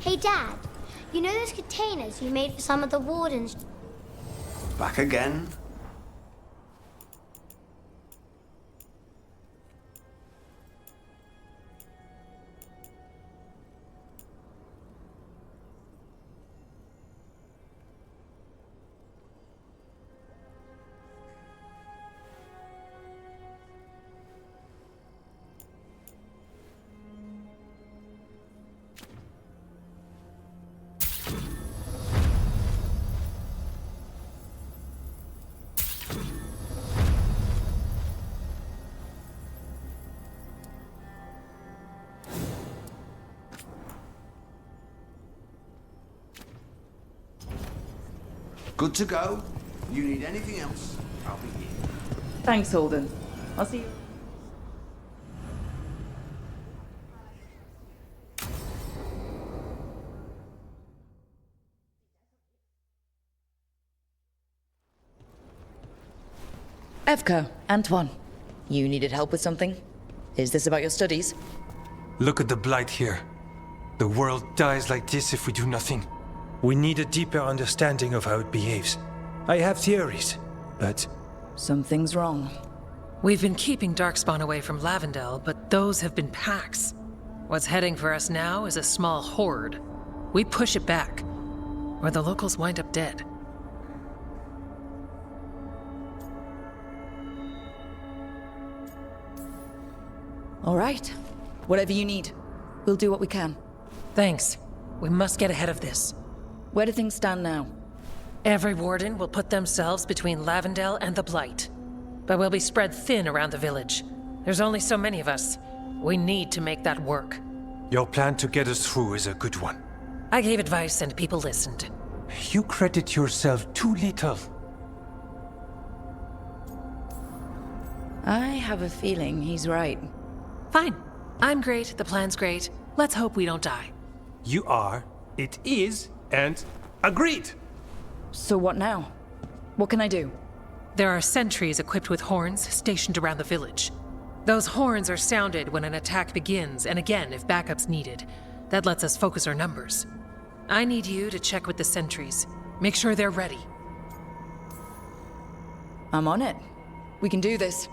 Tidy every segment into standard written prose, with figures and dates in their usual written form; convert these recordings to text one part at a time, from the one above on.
Hey, Dad. You know those containers you made for some of the wardens? Back again? Good to go. You need anything else, I'll be here. Thanks, Holden. I'll see you. Evka, Antoine, you needed help with something? Is this about your studies? Look at the blight here. The world dies like this if we do nothing. We need a deeper understanding of how it behaves. I have theories, but... Something's wrong. We've been keeping Darkspawn away from Lavendel, but those have been packs. What's heading for us now is a small horde. We push it back, or the locals wind up dead. All right. Whatever you need. We'll do what we can. Thanks. We must get ahead of this. Where do things stand now? Every warden will put themselves between Lavendel and the Blight. But we'll be spread thin around the village. There's only so many of us. We need to make that work. Your plan to get us through is a good one. I gave advice and people listened. You credit yourself too little. I have a feeling he's right. Fine. I'm great, the plan's great. Let's hope we don't die. You are, it is, and agreed! So what now? What can I do? There are sentries equipped with horns stationed around the village. Those horns are sounded when an attack begins, and again if backup's needed. That lets us focus our numbers. I need you to check with the sentries. Make sure they're ready. I'm on it. We can do this.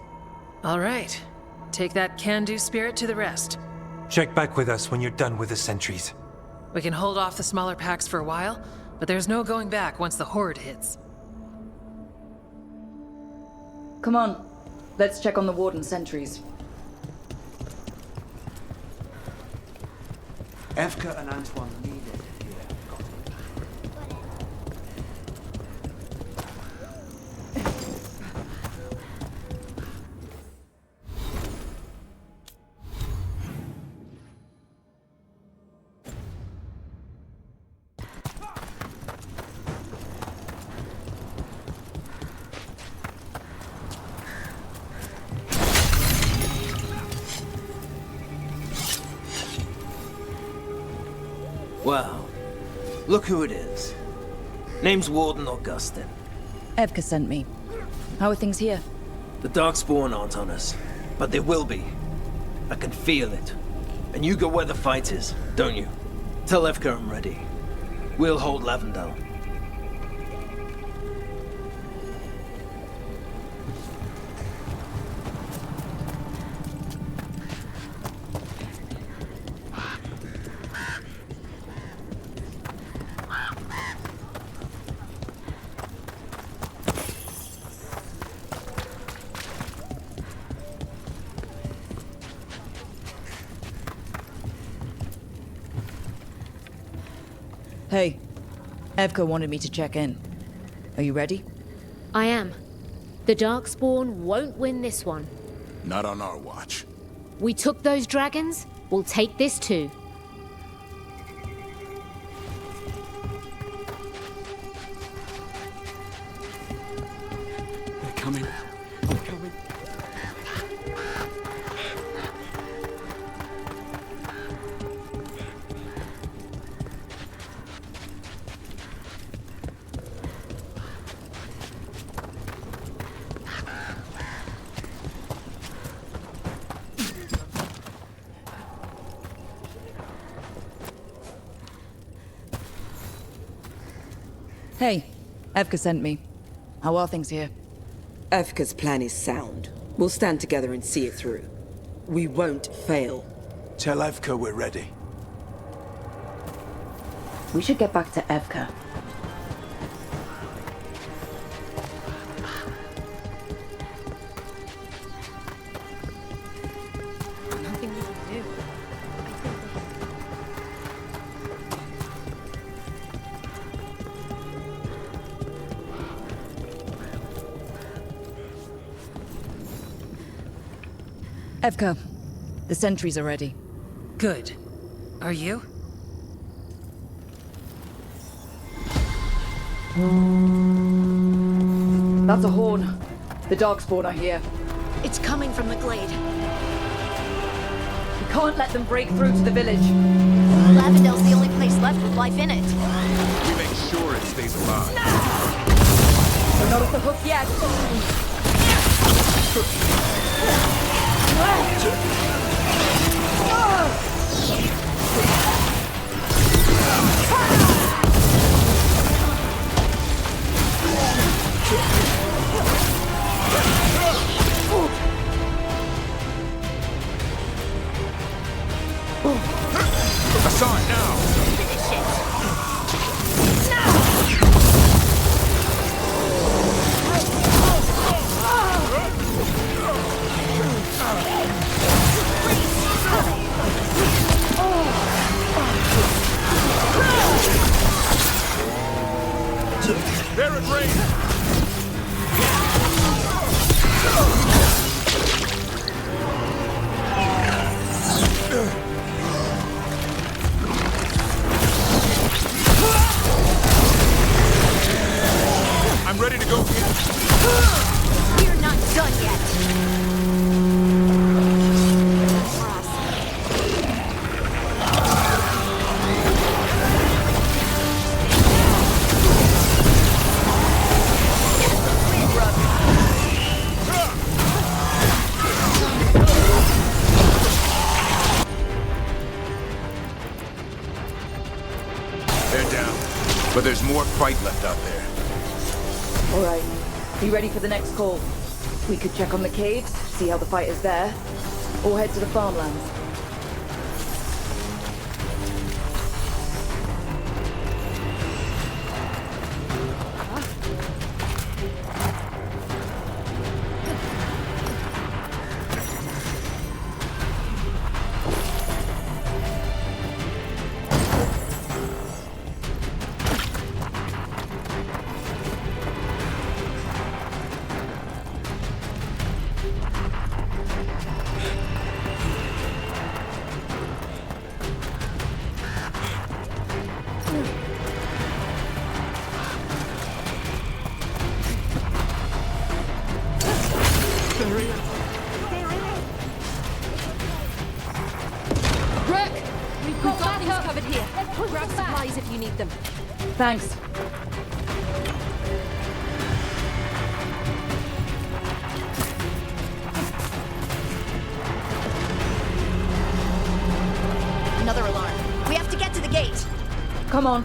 All right. Take that can-do spirit to the rest. Check back with us when you're done with the sentries. We can hold off the smaller packs for a while, but there's no going back once the horde hits. Come on. Let's check on the warden sentries. Evka and Antoine needed here. Got it. Wow. Look who it is. Name's Warden Augustin. Evka sent me. How are things here? The Darkspawn aren't on us, but they will be. I can feel it. And you go where the fight is, don't you? Tell Evka I'm ready. We'll hold Lavendel. Hey, Evka wanted me to check in. Are you ready? I am. The Darkspawn won't win this one. Not on our watch. We took those dragons, we'll take this too. They're coming. They're coming. Hey, Evka sent me. How are things here? Evka's plan is sound. We'll stand together and see it through. We won't fail. Tell Evka we're ready. We should get back to Evka. Nothing we can do. Evka, the sentries are ready. Good. Are you? That's a horn. The Darkspawn are here. It's coming from the glade. We can't let them break through to the village. Lavendale's the only place left with life in it. We make sure it stays alive. We're not off the hook yet. I saw it now! Finish it. They're at range! I'm ready to go. We're not done yet. They're down. But there's more fight left out there. All right. Be ready for the next call. We could check on the caves, see how the fight is there, or head to the farmlands. We've got things covered here. Grab supplies if you need them. Thanks. Another alarm. We have to get to the gate. Come on.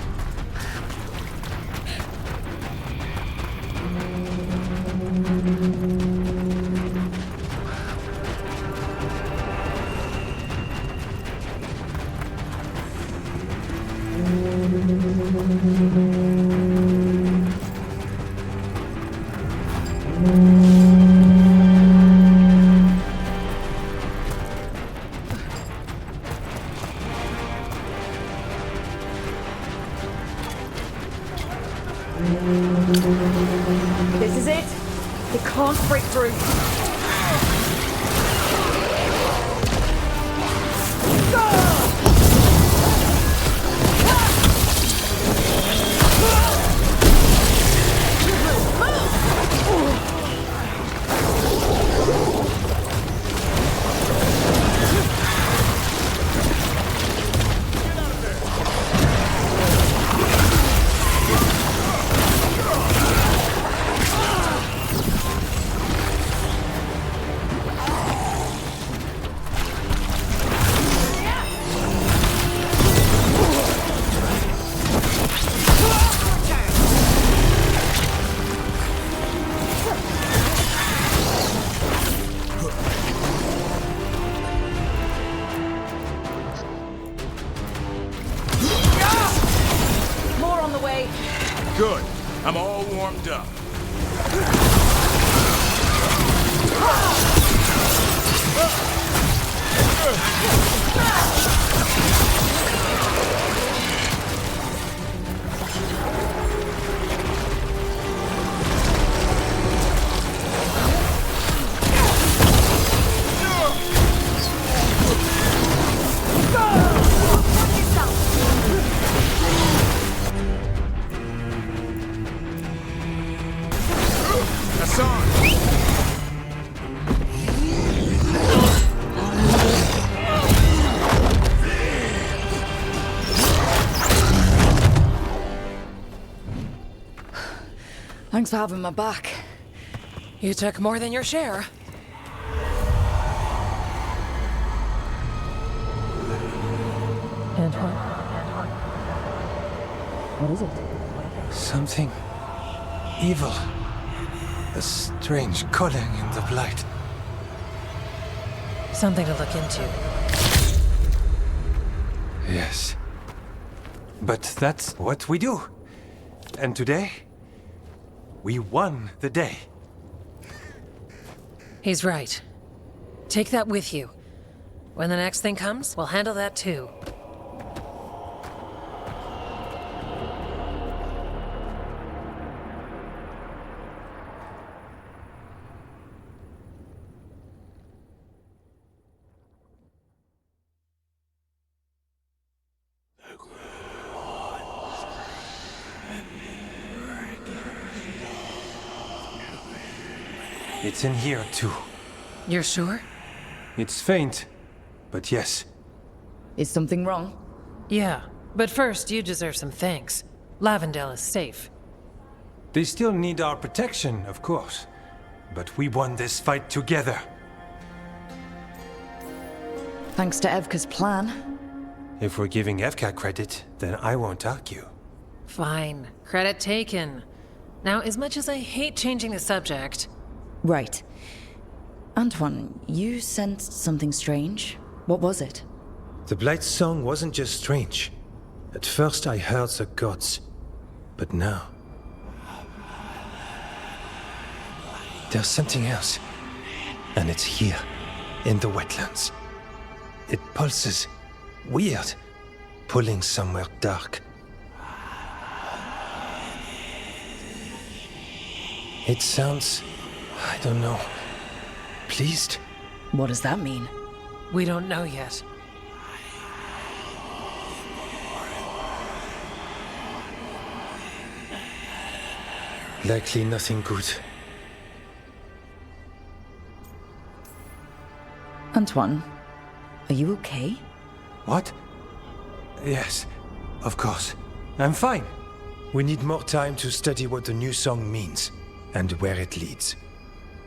This is it. They can't break through. Good. I'm all warmed up. Thanks for having my back. You took more than your share. Antoine? What is it? Something evil. A strange calling in the blight. Something to look into. Yes. But that's what we do. And today, we won the day. He's right. Take that with you. When the next thing comes, we'll handle that too. It's in here too. You're sure? It's faint, but yes. Is something wrong? Yeah, but first you deserve some thanks. Lavendale is safe. They still need our protection, of course. But we won this fight together. Thanks to Evka's plan. If we're giving Evka credit, then I won't argue. Fine. Credit taken. Now, as much as I hate changing the subject... Right. Antoine, you sensed something strange. What was it? The Blight's song wasn't just strange. At first I heard the gods. But now... there's something else. And it's here, in the wetlands. It pulses. Weird. Pulling somewhere dark. It sounds... I don't know. Pleased? What does that mean? We don't know yet. Likely nothing good. Antoine, are you okay? What? Yes, of course. I'm fine. We need more time to study what the new song means, and where it leads.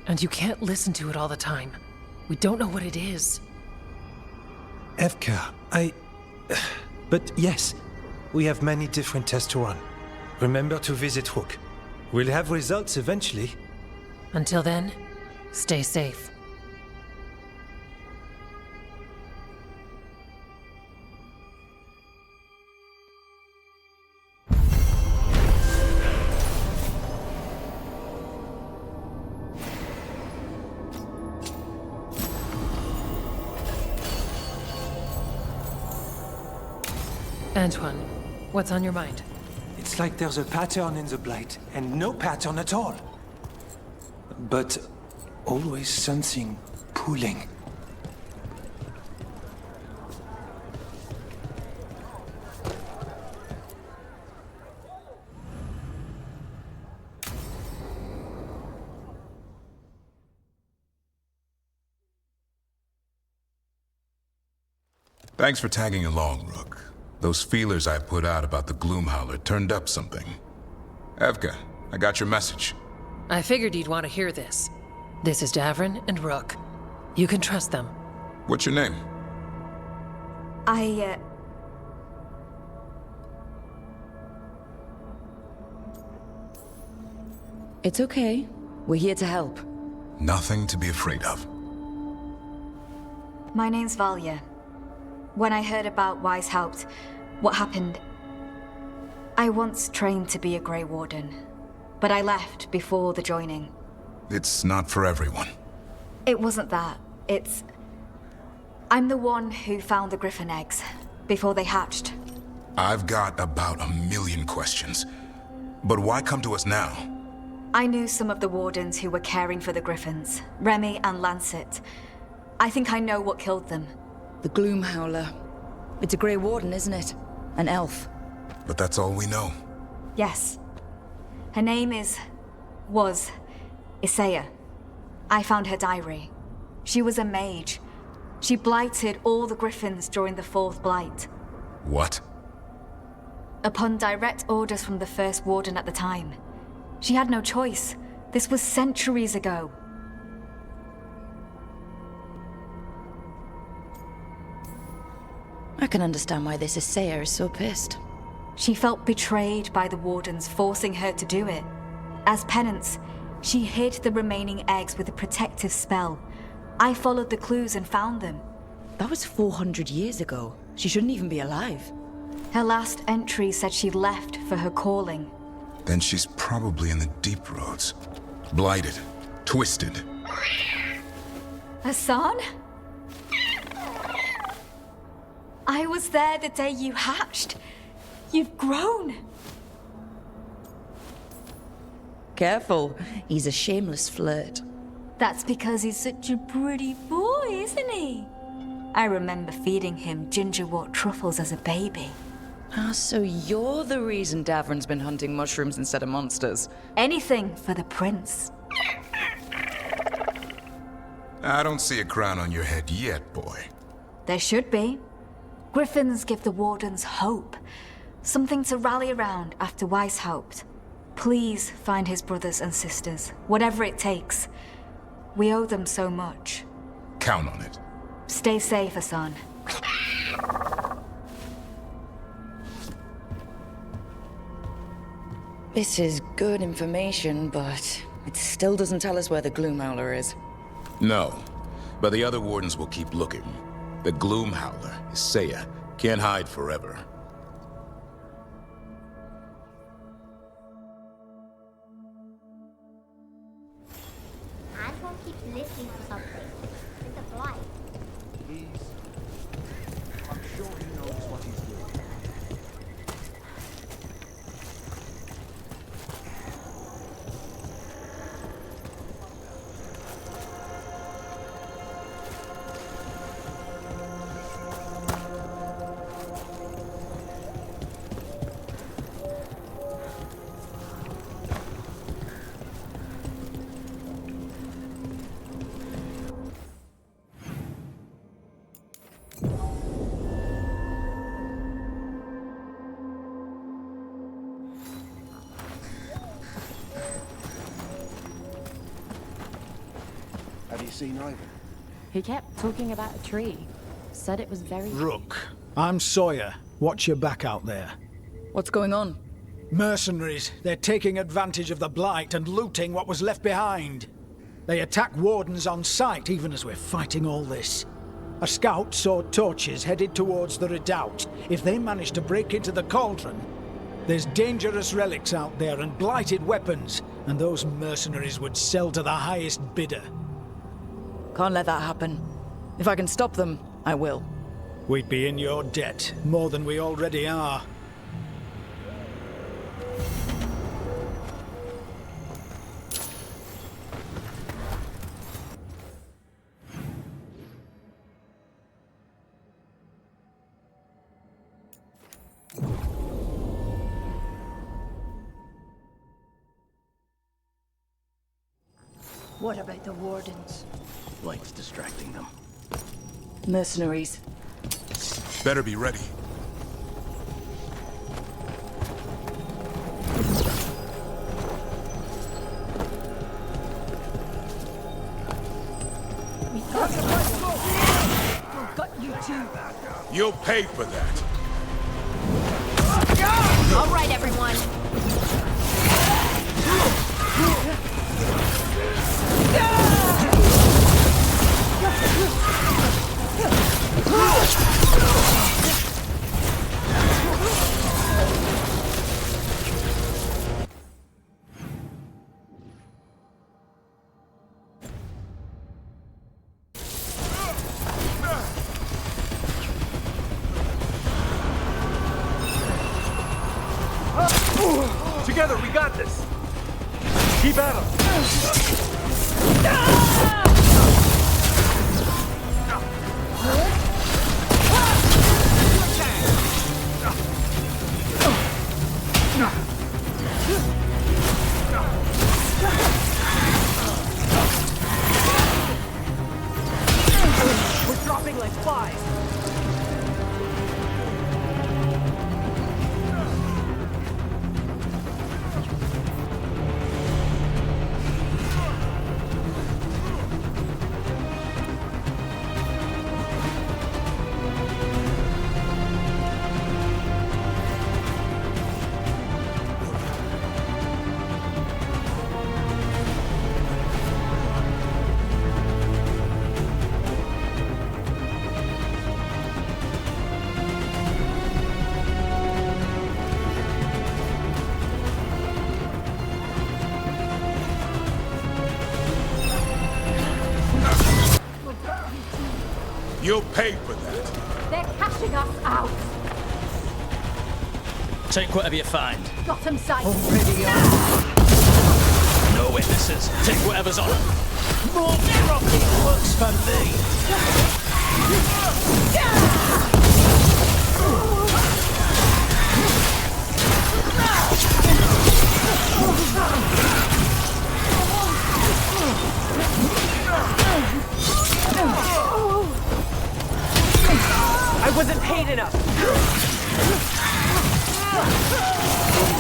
And you can't listen to it all the time. We don't know what it is. Evka, But yes, we have many different tests to run. Remember to visit Rook. We'll have results eventually. Until then, stay safe. Antoine, what's on your mind? It's like there's a pattern in the Blight, and no pattern at all. But always something pulling. Thanks for tagging along, Rook. Those feelers I put out about the Gloomhowler turned up something. Evka, I got your message. I figured you'd want to hear this. This is Davrin and Rook. You can trust them. What's your name? It's okay. We're here to help. Nothing to be afraid of. My name's Valya. When I heard about Wise helped, what happened, I once trained to be a Grey Warden, but I left before the joining. It's not for everyone. It wasn't that. I'm the one who found the griffin eggs before they hatched. I've got about 1,000,000 questions. But why come to us now? I knew some of the wardens who were caring for the griffins, Remy and Lancet. I think I know what killed them. The Gloom Howler. It's a Grey Warden, isn't it? An elf. But that's all we know. Yes. Her name was Isaiah. I found her diary. She was a mage. She blighted all the griffins during the Fourth Blight. What? Upon direct orders from the First Warden at the time. She had no choice. This was centuries ago. I can understand why this Isaiah is so pissed. She felt betrayed by the Wardens, forcing her to do it. As penance, she hid the remaining eggs with a protective spell. I followed the clues and found them. That was 400 years ago. She shouldn't even be alive. Her last entry said she left for her calling. Then she's probably in the deep roads. Blighted. Twisted. Hassan? I was there the day you hatched. You've grown. Careful. He's a shameless flirt. That's because he's such a pretty boy, isn't he? I remember feeding him gingerwort truffles as a baby. Ah, so you're the reason Davron's been hunting mushrooms instead of monsters. Anything for the prince. I don't see a crown on your head yet, boy. There should be. Griffins give the Wardens hope. Something to rally around after Weishaupt. Please find his brothers and sisters, whatever it takes. We owe them so much. Count on it. Stay safe, Hassan. This is good information, but it still doesn't tell us where the Gloom Howler is. No, but the other wardens will keep looking. The Gloom Howler, Isaiah, can't hide forever. Antoine keeps listening for something. With the blight. I'm sure he knows what he's doing. Have you seen Ivan? He kept talking about a tree. Said it was very... Rook, I'm Sawyer. Watch your back out there. What's going on? Mercenaries. They're taking advantage of the Blight and looting what was left behind. They attack wardens on sight even as we're fighting all this. A scout saw torches headed towards the redoubt. If they manage to break into the cauldron, there's dangerous relics out there and blighted weapons, and those mercenaries would sell to the highest bidder. Can't let that happen. If I can stop them, I will. We'd be in your debt, more than we already are. What about the Wardens? Light's distracting them. Mercenaries. Better be ready. We got you. We've got you too. You'll pay for that. All right, everyone. Together, we got this! Keep at him! We're dropping like flies. You'll pay for that. They're cashing us out. Take whatever you find. Got him sight. No witnesses. Take whatever's on them. More property works for me. I wasn't paid enough.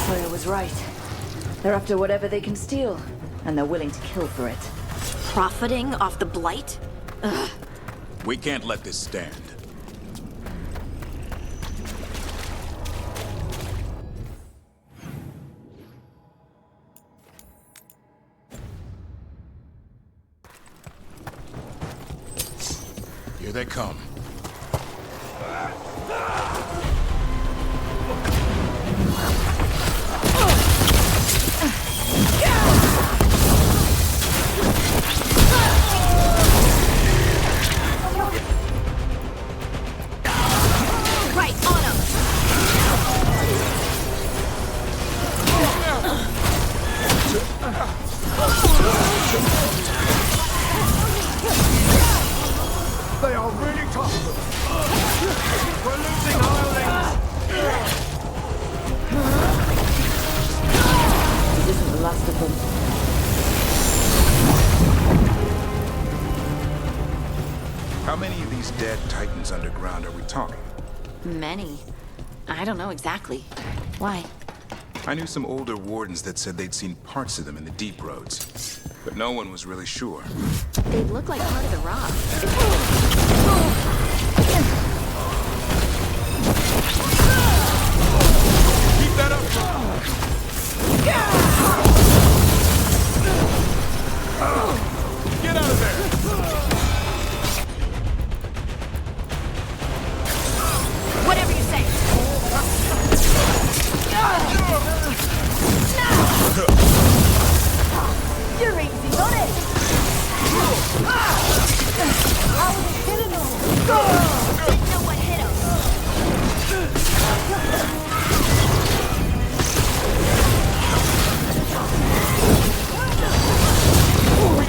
Sawyer was right. They're after whatever they can steal, and they're willing to kill for it. Profiting off the Blight? Ugh. We can't let this stand. Here they come. Right, on him! They are really tough. We're losing hirelings. This isn't the last of them. How many of these dead Titans underground are we talking? Many. I don't know exactly. Why? I knew some older wardens that said they'd seen parts of them in the deep roads, but no one was really sure. They look like part of the rock. Keep that up! Get out of there! Whatever you say. You're easy on it. How was it hitting him? Didn't know what hit him.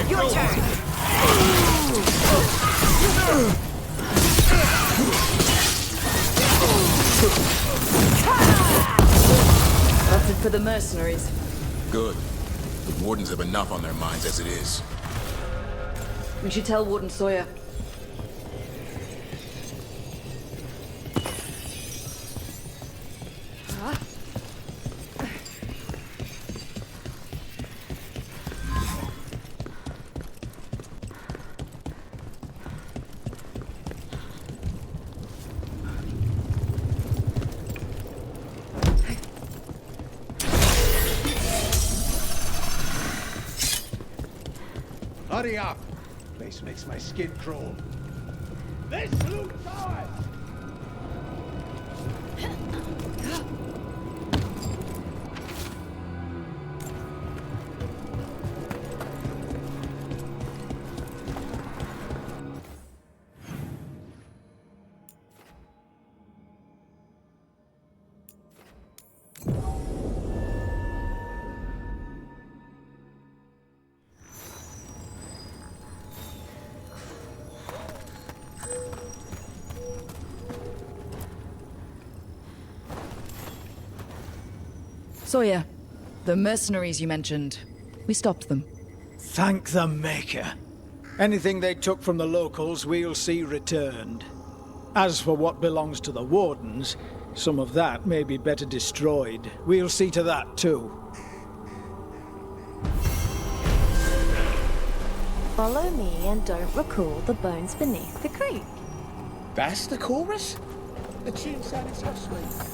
Your turn. That's it for the mercenaries. Good. The wardens have enough on their minds as it is. We should tell Warden Sawyer. Hurry up! Place makes my skin crawl. This loot's ours! So yeah, the mercenaries you mentioned, we stopped them. Thank the Maker. Anything they took from the locals, we'll see returned. As for what belongs to the Wardens, some of that may be better destroyed. We'll see to that too. Follow me and don't recall the bones beneath the creek. That's the chorus? The tune sounded so sweet.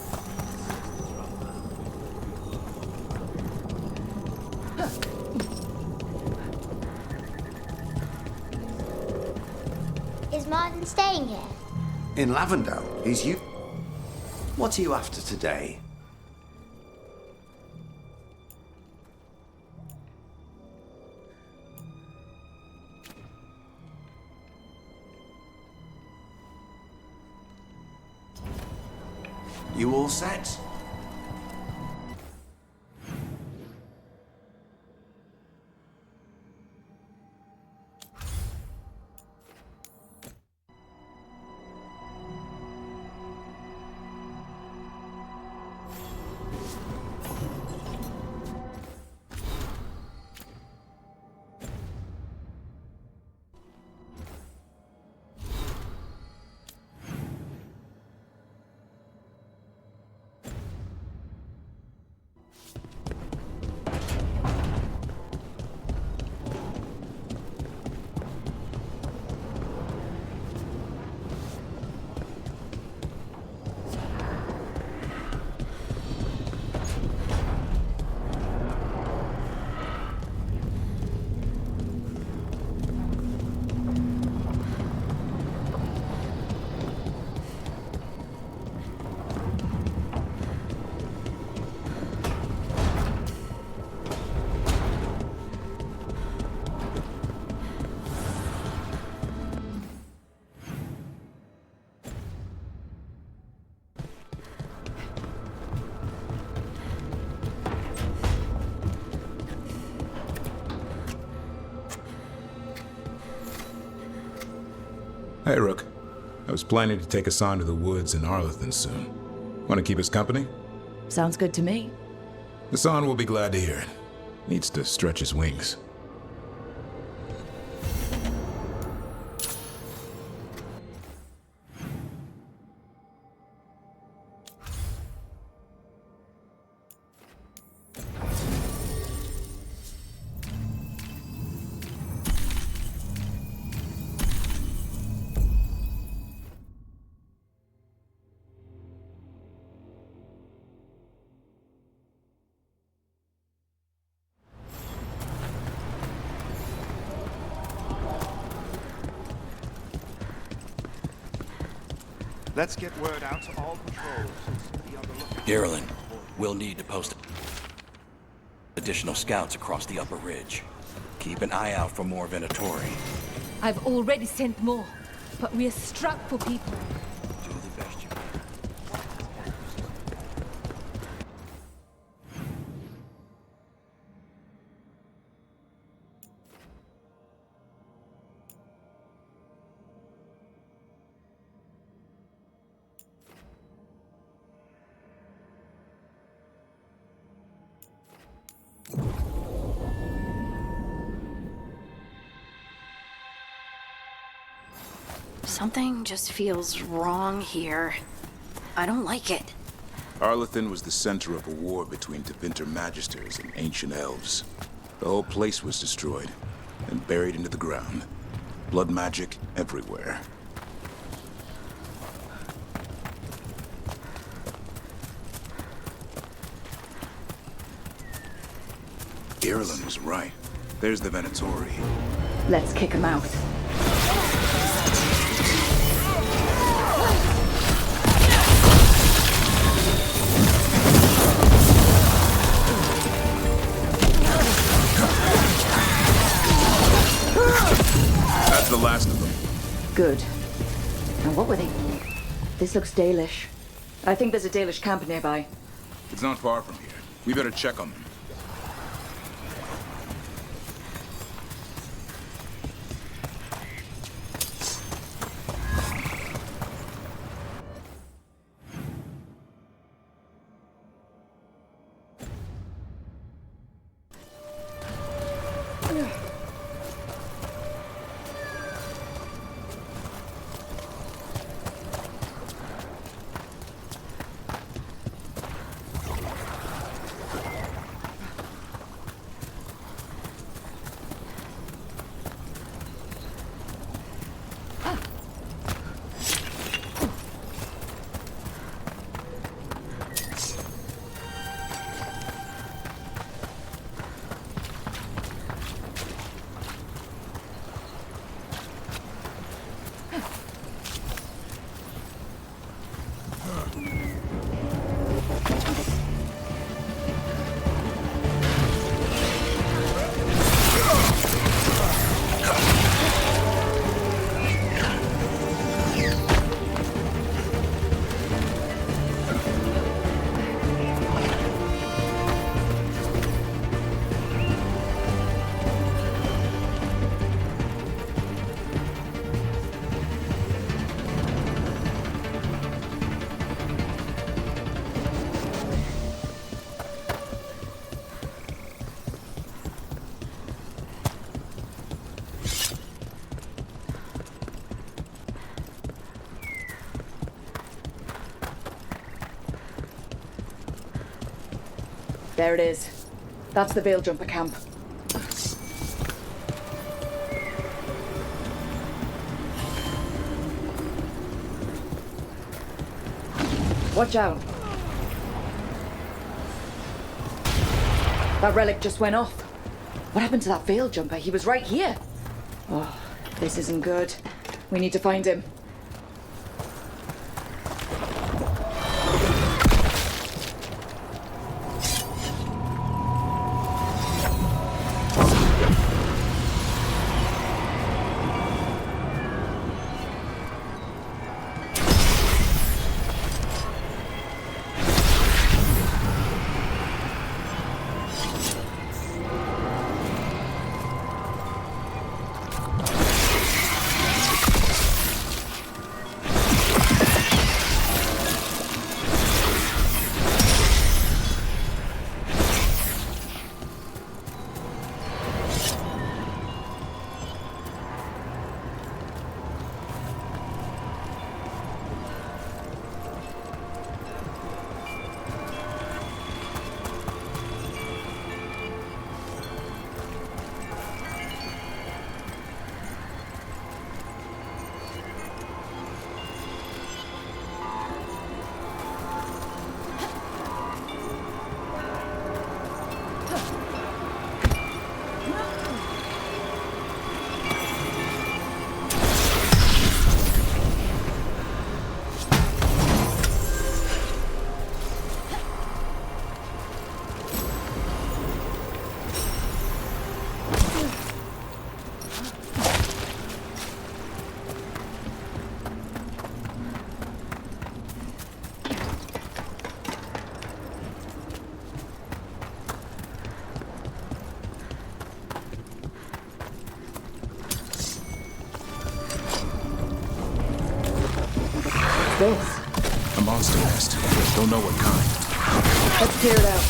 Is Martin staying here? In Lavendale, he's you. What are you after today? You all set? Hey, Rook. I was planning to take us on to the woods in Arlethan soon. Want to keep us company? Sounds good to me. Hassan will be glad to hear it. Needs to stretch his wings. Let's get word out to all patrols. Be on the lookout. Darylin, we'll need to post additional scouts across the upper ridge. Keep an eye out for more Venatori. I've already sent more, but we are strapped for people. Do the best you can. Something just feels wrong here. I don't like it. Arlethan was the center of a war between Tevinter Magisters and ancient elves. The whole place was destroyed and buried into the ground. Blood magic everywhere. Darylin was right. There's the Venatori. Let's kick him out. That's the last of them. Good. And what were they? This looks Dalish. I think there's a Dalish camp nearby. It's not far from here. We better check on them. There it is. That's the Veil Jumper camp. Watch out. That relic just went off. What happened to that Veil Jumper? He was right here. Oh, this isn't good. We need to find him. This? A monster nest. Don't know what kind. Let's clear it out.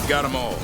Got them all.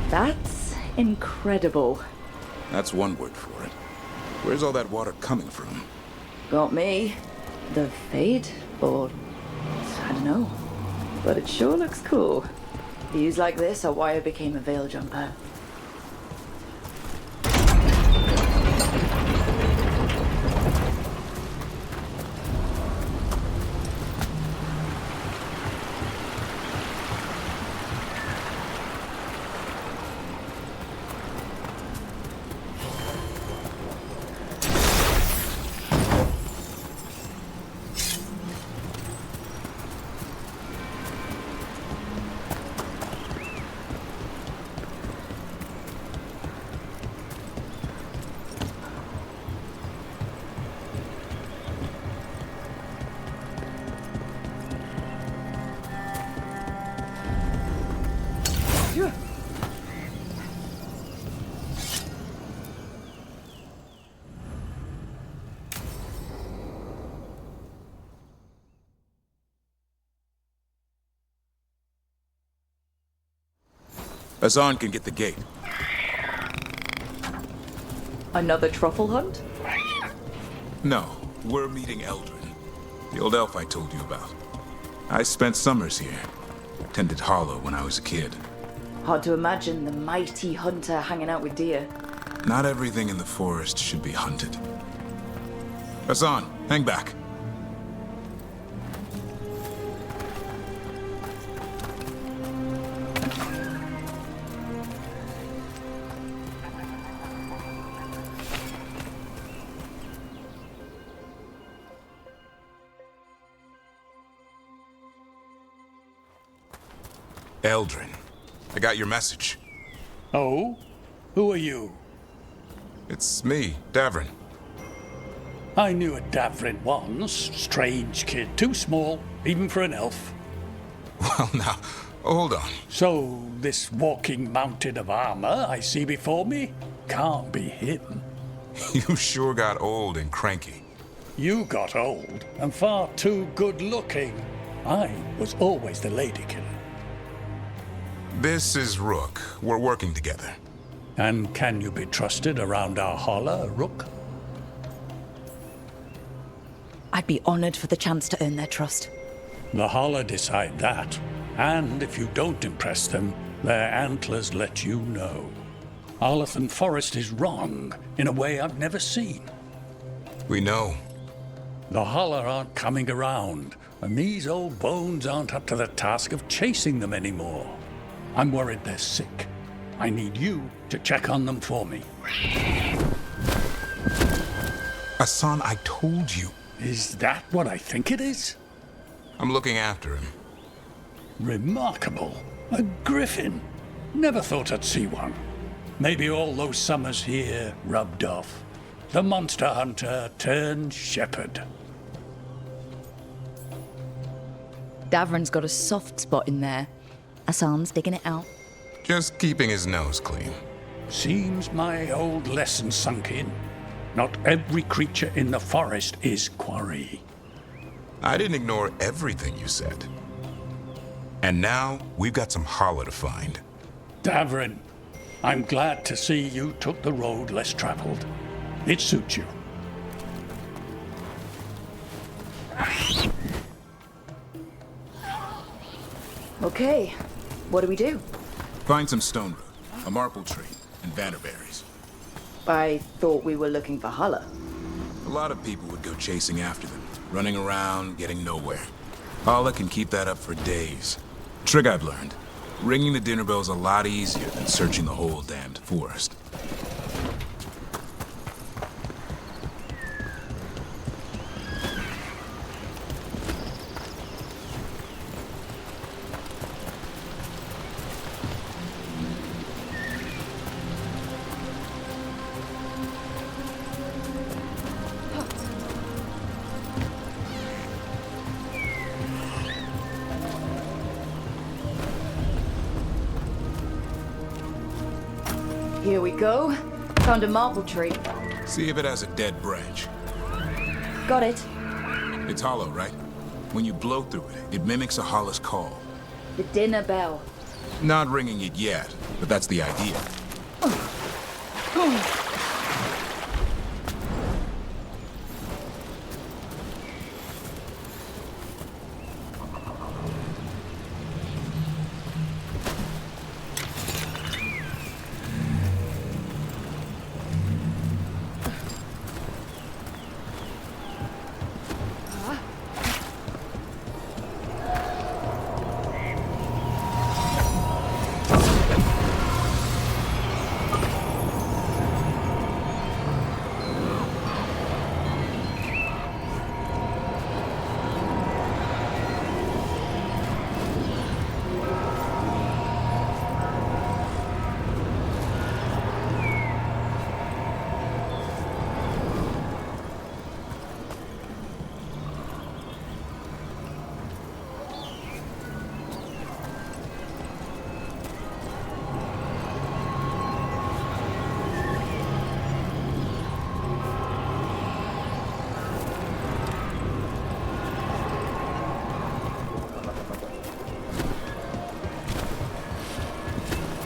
That's incredible. That's one word for it. Where's all that water coming from? Got me. The fade? Or... I don't know. But it sure looks cool. Views like this are why I became a Veil Jumper. Azan can get the gate. Another truffle hunt? No, we're meeting Eldrin, the old elf I told you about. I spent summers here. Tended Hollow when I was a kid. Hard to imagine the mighty hunter hanging out with deer. Not everything in the forest should be hunted. Azan, hang back. Eldrin, I got your message. Oh? Who are you? It's me, Davrin. I knew a Davrin once. Strange kid. Too small, even for an elf. Well, now, hold on. So, this walking mountain of armor I see before me can't be him. You sure got old and cranky. You got old and far too good looking. I was always the lady killer. This is Rook. We're working together. And can you be trusted around our holler, Rook? I'd be honored for the chance to earn their trust. The holler decide that. And if you don't impress them, their antlers let you know. Arlathan Forest is wrong in a way I've never seen. We know. The holler aren't coming around, and these old bones aren't up to the task of chasing them anymore. I'm worried they're sick. I need you to check on them for me. Azan, I told you. Is that what I think it is? I'm looking after him. Remarkable. A griffin. Never thought I'd see one. Maybe all those summers here rubbed off. The monster hunter turned shepherd. Davrin's got a soft spot in there. Azan's digging it out. Just keeping his nose clean. Seems my old lesson sunk in. Not every creature in the forest is quarry. I didn't ignore everything you said. And now, we've got some holler to find. Davrin, I'm glad to see you took the road less traveled. It suits you. Okay, what do we do? Find some stone root, a marple tree, and vanderberries. I thought we were looking for holler. A lot of people would go chasing after them, running around, getting nowhere. Holler can keep that up for days. Trick I've learned. Ringing the dinner bell's a lot easier than searching the whole damned forest. Here we go. Found a marble tree. See if it has a dead branch. Got it. It's hollow, right? When you blow through it, it mimics a holler's call. The dinner bell. Not ringing it yet, but that's the idea.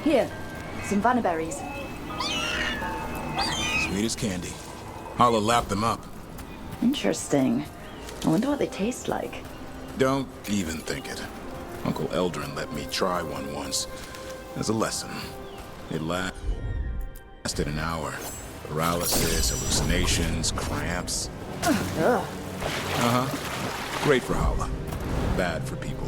Here, some vannaberries. Sweet as candy. Holla lapped them up. Interesting. I wonder what they taste like. Don't even think it. Uncle Eldrin let me try one once. As a lesson. It lasted an hour. Paralysis, hallucinations, cramps. Ugh. Uh-huh. Great for Holla. Bad for people.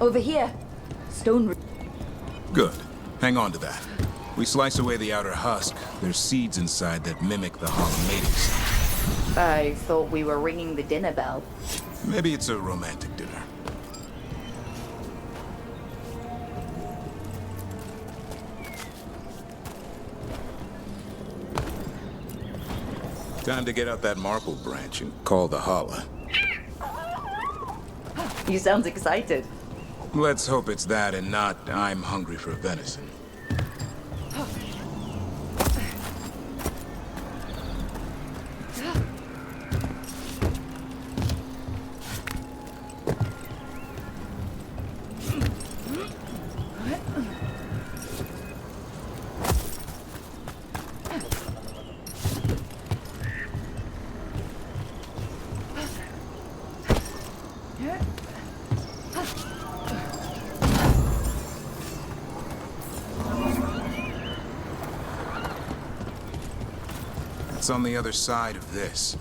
Over here. Stone. Good. Hang on to that. We slice away the outer husk. There's seeds inside that mimic the Holomatics. I thought we were ringing the dinner bell. Maybe it's a romantic dinner. Time to get out that marble branch and call the Holla. You sound excited. Let's hope it's that and not I'm hungry for venison. It's on the other side of this.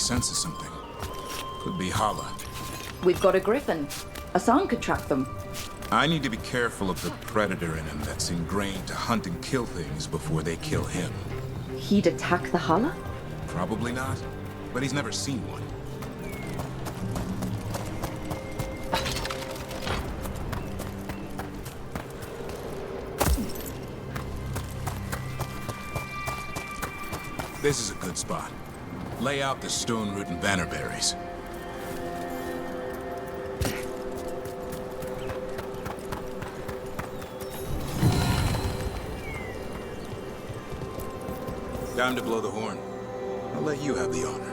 senses something. Could be Hala. We've got a griffin. Asan could track them. I need to be careful of the predator in him that's ingrained to hunt and kill things before they kill him. He'd attack the Hala? Probably not, but he's never seen one. This is a good spot. Lay out the stone root and bannerberries. Time to blow the horn. I'll let you have the honor.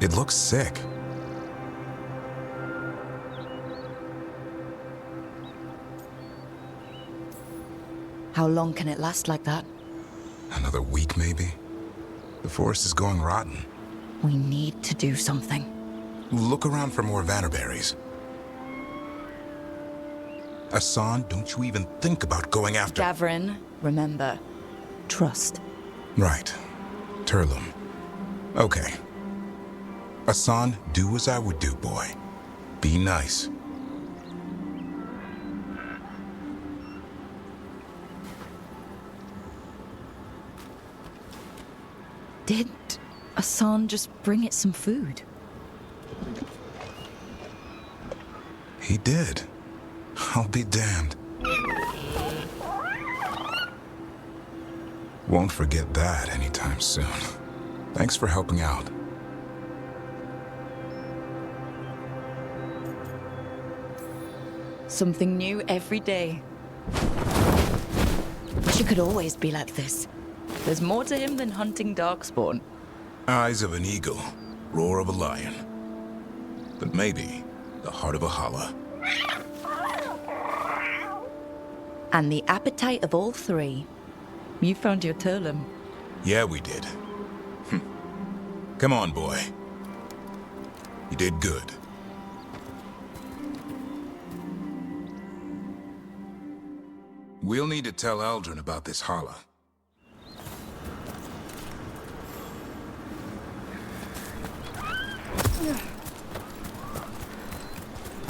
It looks sick. How long can it last like that? Another week, maybe? The forest is going rotten. We need to do something. Look around for more vannerberries. Asan, don't you even think about going after... Davrin, remember, trust. Right. Turlum. Okay. Asan, do as I would do, boy. Be nice. Did Asan just bring it some food? He did. I'll be damned. Won't forget that anytime soon. Thanks for helping out. Something new every day. Wish it could always be like this. There's more to him than hunting darkspawn. Eyes of an eagle, roar of a lion. But maybe the heart of a Hala. And the appetite of all three. You found your Turlum. Yeah, we did. Come on, boy. You did good. We'll need to tell Eldrin about this Hala.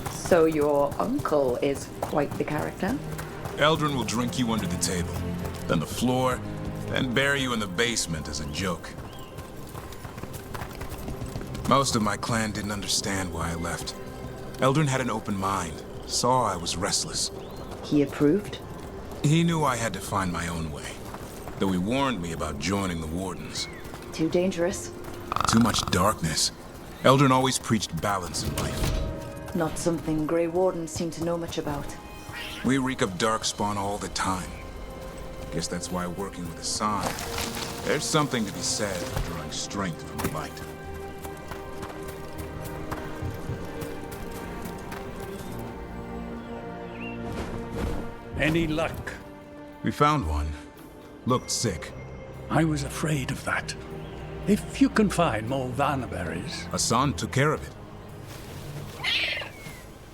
So your uncle is quite the character? Eldrin will drink you under the table, then the floor, then bury you in the basement as a joke. Most of my clan didn't understand why I left. Eldrin had an open mind, saw I was restless. He approved? He knew I had to find my own way, though he warned me about joining the Wardens. Too dangerous? Too much darkness. Eldrin always preached balance in life. Not something Grey Wardens seem to know much about. We reek of darkspawn all the time. Guess that's why working with Asan, there's something to be said for drawing strength from the light. Any luck? We found one. Looked sick. I was afraid of that. If you can find more vannerberries... Asan took care of it.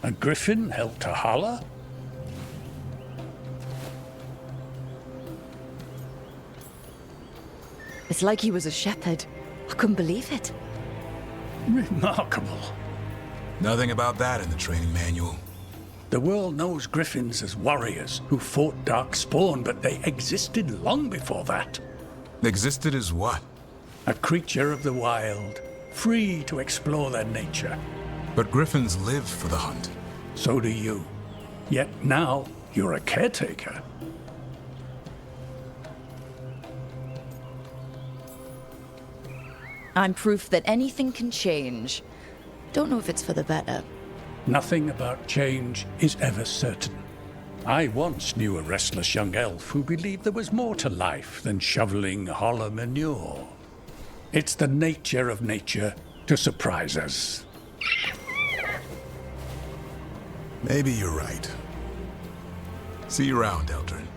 A griffin helped a Hala? It's like he was a shepherd. I couldn't believe it. Remarkable. Nothing about that in the training manual. The world knows griffins as warriors who fought darkspawn, but they existed long before that. Existed as what? A creature of the wild, free to explore their nature. But griffins live for the hunt. So do you. Yet now, you're a caretaker. I'm proof that anything can change. Don't know if it's for the better. Nothing about change is ever certain. I once knew a restless young elf who believed there was more to life than shoveling hollow manure. It's the nature of nature to surprise us. Maybe you're right. See you around, Eldrin.